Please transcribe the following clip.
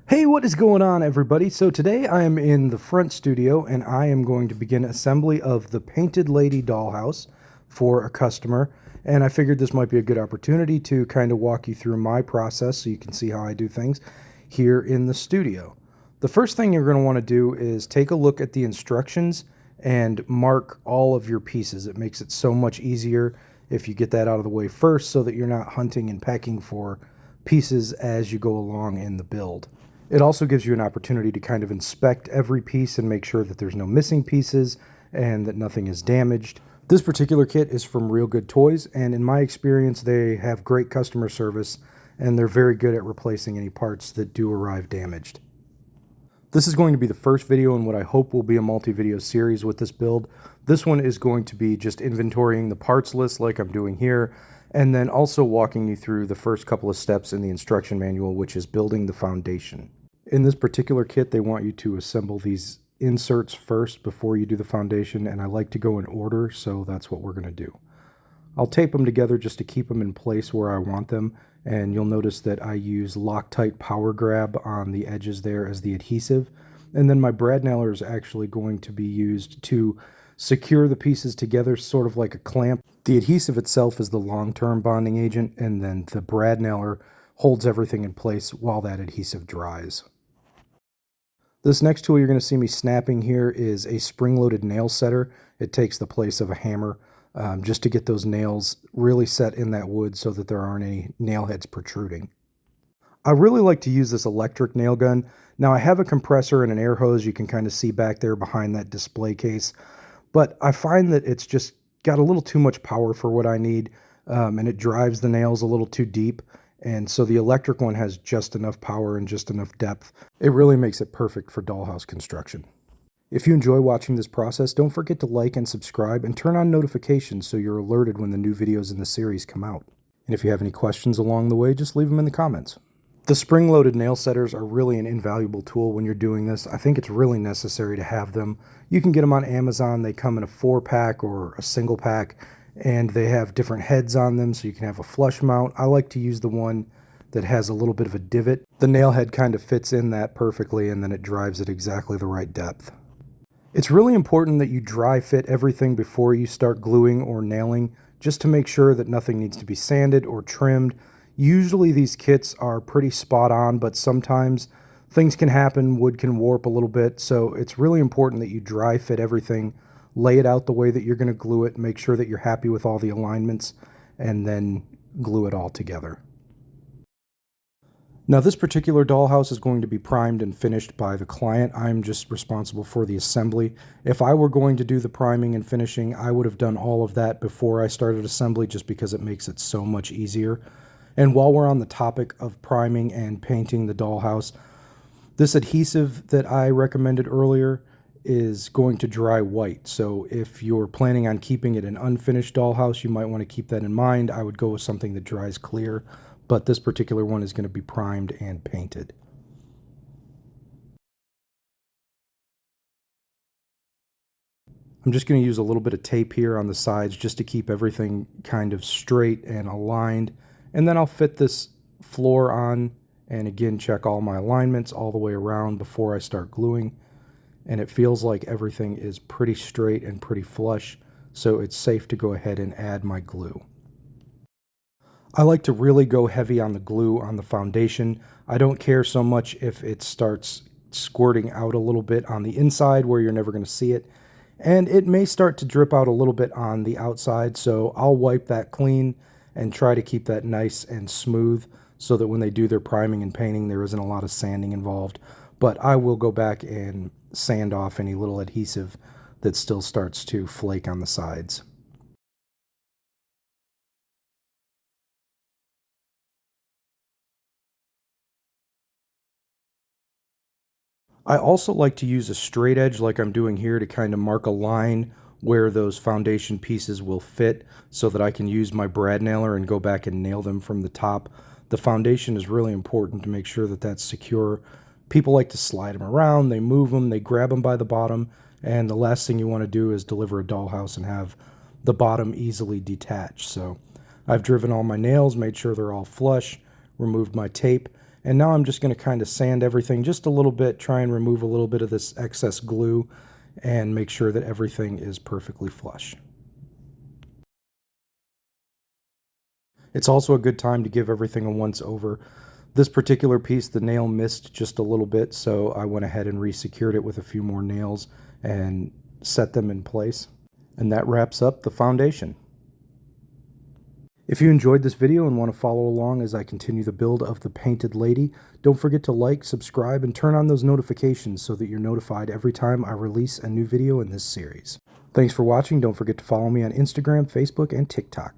Hey, what is going on, everybody? So today I am in the front studio and I am going to begin assembly of the Painted Lady dollhouse for a customer. And I figured this might be a good opportunity to kind of walk you through my process so you can see how I do things here in the studio. The first thing you're going to want to do is take a look at the instructions and mark all of your pieces. It makes it so much easier if you get that out of the way first so that you're not hunting and pecking for pieces as you go along in the build. It also gives you an opportunity to kind of inspect every piece and make sure that there's no missing pieces and that nothing is damaged. This particular kit is from Real Good Toys, and in my experience, they have great customer service and they're very good at replacing any parts that do arrive damaged. This is going to be the first video in what I hope will be a multi-video series with this build. This one is going to be just inventorying the parts list like I'm doing here, and then also walking you through the first couple of steps in the instruction manual, which is building the foundation. In this particular kit, they want you to assemble these inserts first before you do the foundation, and I like to go in order, so that's what we're going to do. I'll tape them together just to keep them in place where I want them, and you'll notice that I use Loctite Power Grab on the edges there as the adhesive, and then my brad nailer is actually going to be used to secure the pieces together, sort of like a clamp. The adhesive itself is the long-term bonding agent, and then the brad nailer holds everything in place while that adhesive dries. This next tool you're going to see me snapping here is a spring-loaded nail setter. It takes the place of a hammer just to get those nails really set in that wood so that there aren't any nail heads protruding. I really like to use this electric nail gun. Now I have a compressor and an air hose you can kind of see back there behind that display case, but I find that it's just got a little too much power for what I need, and it drives the nails a little too deep. And so the electric one has just enough power and just enough depth. It really makes it perfect for dollhouse construction. If you enjoy watching this process, don't forget to like and subscribe and turn on notifications so you're alerted when the new videos in the series come out. And if you have any questions along the way, just leave them in the comments. The spring-loaded nail setters are really an invaluable tool when you're doing this. I think it's really necessary to have them. You can get them on Amazon. They come in a 4-pack or a single pack, and they have different heads on them, so you can have a flush mount. I like to use the one that has a little bit of a divot. The nail head kind of fits in that perfectly, and then it drives at exactly the right depth. It's really important that you dry fit everything before you start gluing or nailing, just to make sure that nothing needs to be sanded or trimmed. Usually these kits are pretty spot on, but sometimes things can happen, wood can warp a little bit, so it's really important that you dry fit everything. Lay it out the way that you're going to glue it, make sure that you're happy with all the alignments, and then glue it all together. Now this particular dollhouse is going to be primed and finished by the client. I'm just responsible for the assembly. If I were going to do the priming and finishing, I would have done all of that before I started assembly just because it makes it so much easier. And while we're on the topic of priming and painting the dollhouse, this adhesive that I recommended earlier is going to dry white. So if you're planning on keeping it an unfinished dollhouse, you might want to keep that in mind. I would go with something that dries clear, but this particular one is going to be primed and painted. I'm just going to use a little bit of tape here on the sides just to keep everything kind of straight and aligned. And then I'll fit this floor on and again check all my alignments all the way around before I start gluing. And it feels like everything is pretty straight and pretty flush, so it's safe to go ahead and add my glue. I like to really go heavy on the glue on the foundation. I don't care so much if it starts squirting out a little bit on the inside where you're never going to see it, and it may start to drip out a little bit on the outside, so I'll wipe that clean and try to keep that nice and smooth so that when they do their priming and painting there isn't a lot of sanding involved. But I will go back and sand off any little adhesive that still starts to flake on the sides. I also like to use a straight edge like I'm doing here to kind of mark a line where those foundation pieces will fit so that I can use my brad nailer and go back and nail them from the top. The foundation is really important to make sure that that's secure. People like to slide them around, they move them, they grab them by the bottom, and the last thing you want to do is deliver a dollhouse and have the bottom easily detach. So I've driven all my nails, made sure they're all flush, removed my tape, And now I'm just going to kind of sand everything just a little bit, try and remove a little bit of this excess glue and make sure that everything is perfectly flush. It's also a good time to give everything a once over. This particular piece, the nail missed just a little bit, so I went ahead and re-secured it with a few more nails and set them in place. And that wraps up the foundation. If you enjoyed this video and want to follow along as I continue the build of the Painted Lady, don't forget to like, subscribe, and turn on those notifications so that you're notified every time I release a new video in this series. Thanks for watching. Don't forget to follow me on Instagram, Facebook, and TikTok.